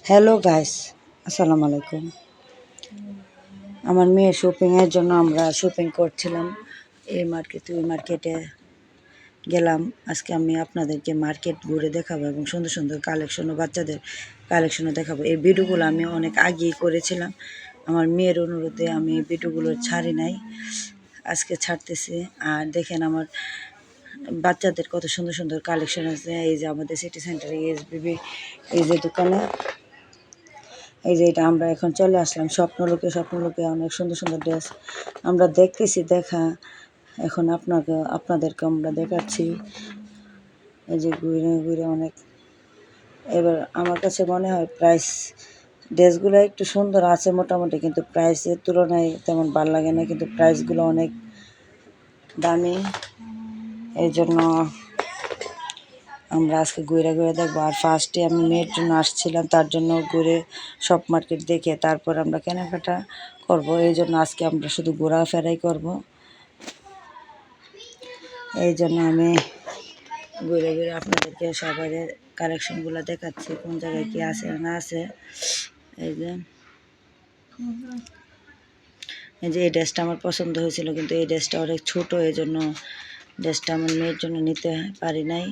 Hello guys, আসসালামু আলাইকুম। আমার মেয়ের শপিংয়ের জন্য আমরা শপিং করছিলাম। এই মার্কেটে ওই মার্কেটে গেলাম। আজকে আমি আপনাদেরকে মার্কেট ঘুরে দেখাবো এবং সুন্দর সুন্দর কালেকশন ও বাচ্চাদের কালেকশনও দেখাবো। এই ভিডিওগুলো আমি অনেক আগেই করেছিলাম। আমার মেয়ের অনুরোধে আমি এই ভিডিওগুলো ছাড়ি নাই, আজকে ছাড়তেছি। আর দেখেন আমার বাচ্চাদের কত সুন্দর সুন্দর কালেকশন আছে। এই যে আমাদের সিটি সেন্টারে এসবিবি এই যে দোকানে, এই যে এটা আমরা এখন চলে আসলাম স্বপ্নলোকে অনেক সুন্দর সুন্দর ড্রেস আমরা দেখতেছি। এখন আপনাদেরকে আমরা দেখাচ্ছি। এই যে ঘুরে ঘুরে অনেক, এবার আমার কাছে মনে হয় ড্রেসগুলো একটু সুন্দর আছে মোটামুটি, কিন্তু প্রাইসের তুলনায় তেমন ভালো লাগে না, কিন্তু প্রাইসগুলো অনেক দামি। এই জন্য আমরা আজকে ঘুরে ঘুরে দেখবো। আর ফার্স্টে আমি মেয়ের জন্য আসছিলাম, তার জন্য ঘুরে সব মার্কেট দেখে তারপর আমরা কেনাকাটা করব। এই জন্য আজকে আমরা শুধু ঘোরাফেরাই করব। এই জন্য আমি ঘুরে ঘুরে আপনাদেরকে সবার কালেকশনগুলো দেখাচ্ছি, কোন জায়গায় কী আছে না আছে। এই যে এই ড্রেসটা আমার পছন্দ হয়েছিল, কিন্তু এই ড্রেসটা অনেক ছোটো, এই জন্য ড্রেসটা আমার মেয়ের জন্য নিতে পারি নাই।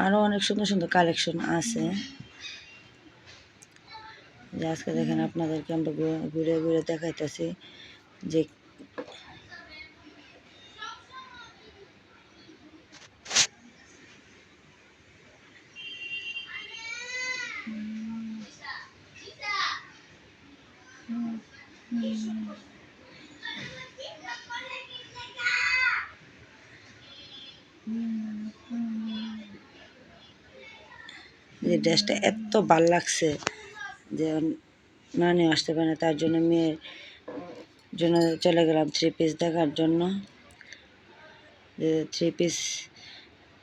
আরও অনেক সুন্দর সুন্দর কালেকশন আছে, যে আজকে দেখেন আপনাদেরকে আমরা ঘুরে ঘুরে দেখাইতেছি যে ড্রেসটা এত ভাল লাগছে যে নানিও আসতে পারে না, তার জন্য মেয়ের জন্য চলে গেলাম থ্রি পিস দেখার জন্য। যে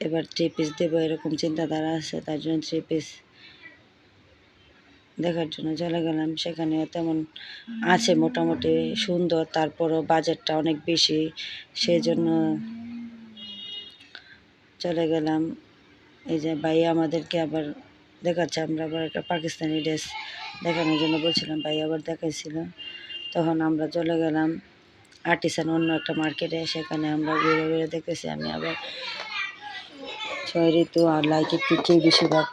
এবার থ্রি পিস দেবো এরকম চিন্তাধারা আছে, তার জন্য থ্রি পিস দেখার জন্য চলে গেলাম। সেখানে তেমন আছে মোটামুটি সুন্দর, তারপরও বাজেটটা অনেক বেশি, সেই জন্য চলে গেলাম। এই যে ভাইয়া আমাদেরকে আবার দেখাচ্ছে, আমরা আবার একটা পাকিস্তানি ড্রেস দেখানোর জন্য বলছিলাম, ভাই আবার দেখাইছিল। তখন আমরা চলে গেলাম আর্টিসান অন্য একটা মার্কেটে, সেখানে আমরা ঘুরে ঘুরে দেখতেছি। আমি আবার ছয় ঋতু আর লাইকের থেকেই বেশিরভাগ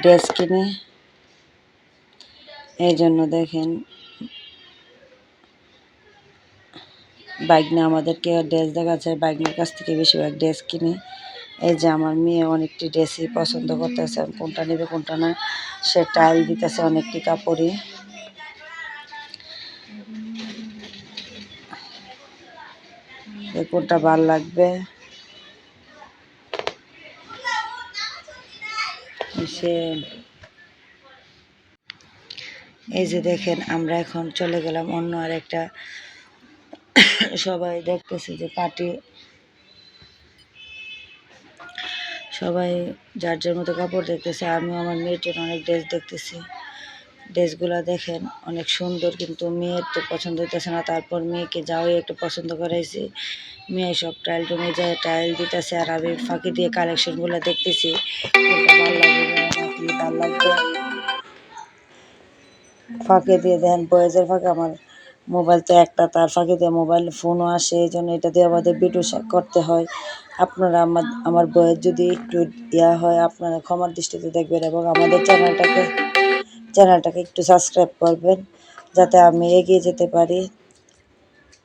ড্রেস কিনে, এই জন্য দেখেন বাইকনা আমাদেরকে ড্রেস দেখাচ্ছে, বাইকনার কাছ থেকে বেশিরভাগ ড্রেস কিনে। এই যে আমার মেয়ে অনেকটি ড্রেসই পছন্দ করতেছে, কোনটা নেবে কোনটা না সে ট্রায়াল দিতেছে অনেকটি কাপড়ই। কোনটা ভাল লাগবে সে। এই যে দেখেন আমরা এখন চলে গেলাম অন্য আর একটা, সবাই দেখতেছে যে পার্টি, সবাই যার যার মতো কাপড় দেখতেছে। আমিও আমার মেয়ের জন্য অনেক ড্রেস দেখতেছি। ড্রেসগুলো দেখেন অনেক সুন্দর, কিন্তু মেয়ের তো পছন্দ হইতেছে না। তারপর মেয়েকে যাওয়াই একটু পছন্দ করাইছি, মেয়ে সব ট্রায়াল রুমে যায় ট্রায়াল দিতেছে, আর আমি ফাঁকি দিয়ে কালেকশনগুলো দেখতেছি কোনটা ভালো লাগবে নাকি ভালো লাগবে। ফাঁকে দিয়ে দেন বয়েজের ফাঁকে আমার মোবাইল তো একটা, তার ফাঁকে দিয়ে মোবাইল ফোনও আসে, এই জন্য এটা দিয়ে আমাদের ভিডিও করতে হয়। আপনারা আমার বয়েস যদি একটু হয় আপনারা ক্ষমার দৃষ্টিতে দেখবেন, এবং আমাদের চ্যানেলটাকে একটু সাবস্ক্রাইব করবেন যাতে আমি এগিয়ে যেতে পারি।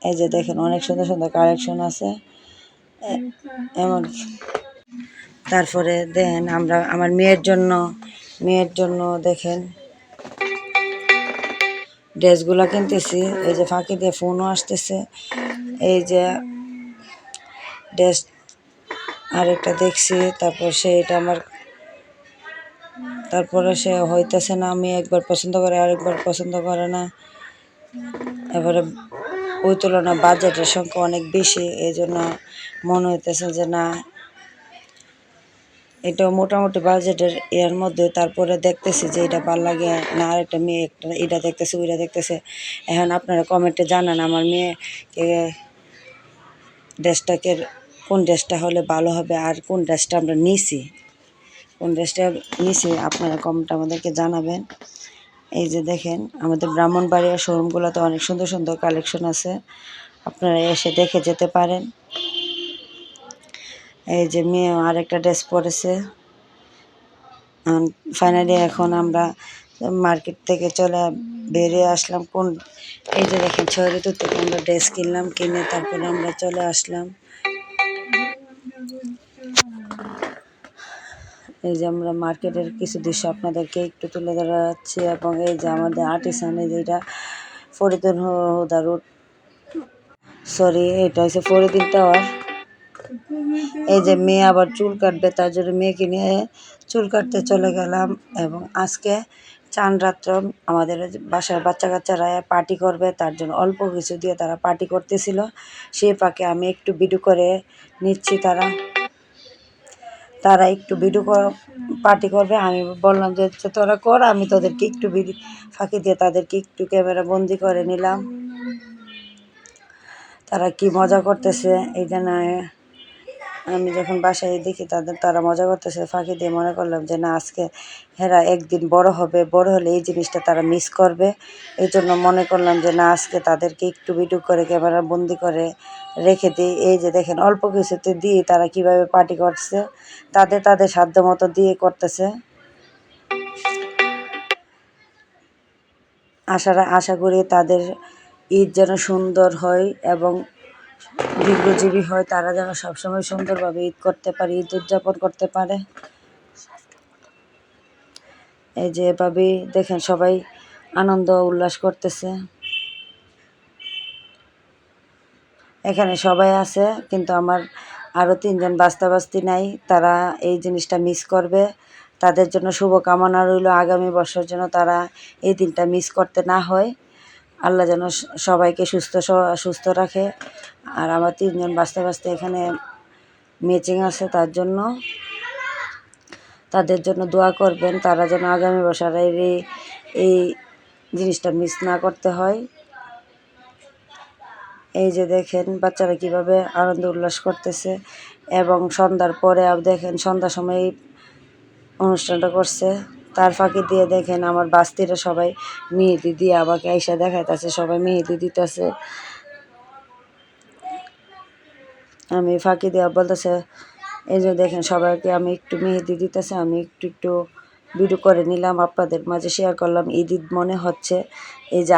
এই যে দেখেন অনেক সুন্দর সুন্দর কালেকশন আছে এমন। তারপরে দেন আমরা আমার মেয়ের জন্য দেখেন ড্রেসগুলো কিনতেছি। এই যে ফাঁকি দিয়ে ফোনও আসতেছে, এই যে ড্রেস আরেকটা দেখছি, তারপরে সে হইতেছে না। আমি একবার পছন্দ করে আরেকবার পছন্দ করে না, এবারে ওই তুলনায় বাজেটের সংখ্যা অনেক বেশি, এই জন্য মনে হইতেছে যে না, এটা মোটামুটি বাজেটের এর মধ্যে। তারপরে দেখতেছি যে এটা ভালো লাগে না, আরেকটা মেয়ে এটা দেখতেছে ওইটা দেখতেছে। এখন আপনারা কমেন্টে জানান আমার মেয়েকে কোন ড্রেসটা হলে ভালো হবে, আর কোন ড্রেসটা আমরা নিছি কোন ড্রেসটা নিছি আপনারা কমেন্টে আমাদেরকে জানাবেন। এই যে দেখেন আমাদের ব্রাহ্মণবাড়িয়া শোরুমগুলোতে অনেক সুন্দর সুন্দর কালেকশন আছে, আপনারা এসে দেখে যেতে পারেন। এই যে মেয়ে আরেকটা ড্রেস পরেছে। ফাইনালি এখন আমরা মার্কেট থেকে বেরিয়ে আসলাম। এই যে দেখেন ছয়রিতুর থেকে আমরা ড্রেস কিনলাম, কিনে তারপরে আমরা চলে আসলাম। এই যে আমরা মার্কেটের কিছু দৃশ্য আপনাদেরকে একটু তুলে ধরাচ্ছি। এবং এই যে আমাদের আর্টিসান, এই যে এটা ফরিদুল হুদা রোড, সরি এটা হচ্ছে ফরিদুল টাওয়ার। এই যে মেয়ে আবার চুল কাটবে, তার জন্য মেয়েকে নিয়ে চুল কাটতে চলে গেলাম। এবং আজকে চান রাত্র আমাদের বাসার বাচ্চা কাচ্চারা পার্টি করবে, তার জন্য অল্প কিছু দিয়ে তারা পার্টি করতেছিল। সেই ফাঁকে আমি একটু ভিডিও করে নিচ্ছি। তারা একটু ভিডিও পার্টি করবে, আমি বললাম যে তোরা কর, আমি তোদেরকে একটু ভিডিও ফাঁকি দিয়ে তাদেরকে একটু ক্যামেরা বন্দি করে নিলাম। তারা কি মজা করতেছে এই জন্য আমি যখন বাসায় দেখি তারা মজা করতেছে, ফাঁকি দিয়ে মনে করলাম যে না, আজকে হেরা একদিন বড় হবে, বড় হলে এই জিনিসটা তারা মিস করবে। এই জন্য মনে করলাম যে না, আজকে তাদেরকে একটু ভিডিও করে ক্যামেরা বন্দি করে রেখে দিই। এই যে দেখেন অল্প কিছুতে দিয়ে তারা কিভাবে পার্টি করছে, তাদের সাধ্য মতো দিয়ে করতেছে। আশা করি তাদের ঈদ যেন সুন্দর হয় এবং দীর্ঘজীবী হয়, তারা যেন সবসময় সুন্দরভাবে ঈদ করতে পারে, ঈদ উদযাপন করতে পারে। এই যে এভাবেই দেখেন সবাই আনন্দ উল্লাস করতেছে। এখানে সবাই আছে, কিন্তু আমার আরও 3 জন বাস্তি নাই, তারা এই জিনিসটা মিস করবে। তাদের জন্য শুভকামনা রইল, আগামী বছর যেন তারা এই দিনটা মিস করতে না হয়। আল্লাহ যেন সবাইকে সুস্থ রাখে। আর আমার 3 জন বাস্তে এখানে ম্যাচিং আছে, তাদের জন্য দোয়া করবেন, তারা যেন আগামী বছর এই জিনিসটা মিস না করতে হয়। এই যে দেখেন বাচ্চারা কিভাবে আনন্দ উল্লাস করতেছে। এবং সন্ধ্যার পরে দেখেন সন্ধ্যার সময় অনুষ্ঠানটা করছে। তার ফাঁকি দিয়ে দেখেন আমার বাস্তিরা সবাই মেহেদি দিয়ে আমাকে আইসা দেখাইতেছে, সবাই মেহেদি দিতেছে। আমি ফাঁকি দেওয়া বলতেছে, এই যে দেখেন সবাইকে আমি একটু মেহেদি দিতেছে, আমি একটু ভিডিও করে নিলাম, আপনাদের মাঝে শেয়ার করলাম। ঈদ মনে হচ্ছে। এই যে